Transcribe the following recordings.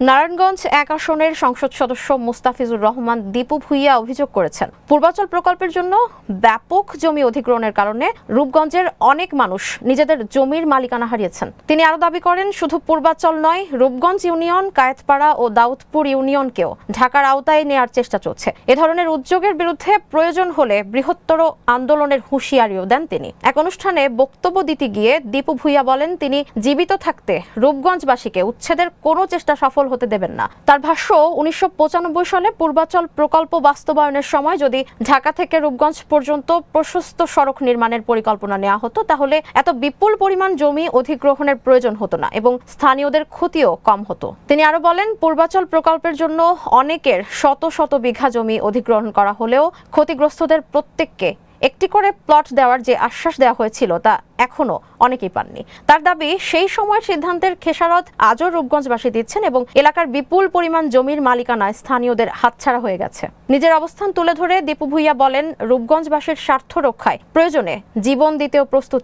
নারায়ণগঞ্জ ১ আসনের সংসদ সদস্য মুস্তাফিজুর রহমান দীপু ভুঁইয়া অভিযোগ করেছেন, পূর্বাচল প্রকল্পের জন্য ব্যাপক জমি অধিগ্রহণের কারণে রূপগঞ্জের অনেক মানুষ নিজেদের জমির মালিকানা হারিয়েছেন। তিনি আরও দাবি করেন, শুধু পূর্বাচল নয়, রূপগঞ্জ ইউনিয়ন, কায়েতপাড়া ও দাউদপুর ইউনিয়নকেও ঢাকার আওতায় নেওয়ার চেষ্টা চলছে। এ ধরনের উদ্যোগের বিরুদ্ধে প্রয়োজন হলে বৃহত্তর আন্দোলনের হুঁশিয়ারিও দেন তিনি। এক অনুষ্ঠানে বক্তব্য দিতে গিয়ে দীপু ভুঁইয়া বলেন, তিনি জীবিত থাকতে রূপগঞ্জবাসীকে উচ্ছেদের কোনো চেষ্টা সফল হতে দেবেন না। তার ভাষ্য, ১৯৯৫ সালে পূর্বাচল প্রকল্প বাস্তবায়নের সময় যদি ঢাকা থেকে রূপগঞ্জ পর্যন্ত প্রশস্ত সড়ক নির্মাণের পরিকল্পনা নেওয়া হতো, তাহলে এত বিপুল পরিমাণ জমি অধিগ্রহণের প্রয়োজন হতো না এবং স্থানীয়দের ক্ষতিও কম হতো। তিনি আরো বলেন, পূর্বাচল প্রকল্পের জন্য অনেকের শত শত বিঘা জমি অধিগ্রহণ করা হলেও ক্ষতিগ্রস্তদের প্রত্যেককে একটি করে প্লট দেওয়ার যে আশ্বাস দেওয়া হয়েছিল তা এখনো অনেকেই পাননি। তার দাবি, সেই সময়ের সিদ্ধান্তের খেসারত আজও রূপগঞ্জবাসী দিচ্ছেন এবং এলাকার বিপুল পরিমাণ জমির মালিকানায় স্থানীয়দের হাতছাড়া হয়ে গেছে। নিজের অবস্থান তুলে ধরে দীপু ভুঁইয়া বলেন, রূপগঞ্জবাসীর স্বার্থ রক্ষায় প্রয়োজনে জীবন দিতেও প্রস্তুত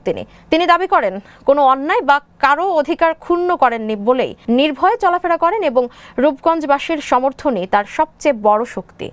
তিনি দাবি করেন, কোনো অন্যায় বা কারো অধিকার ক্ষুণ্ণ করেননি বলেই নির্ভয়ে চলাফেরা করেন এবং রূপগঞ্জবাসীর সমর্থনই তার সবচেয়ে বড় শক্তি।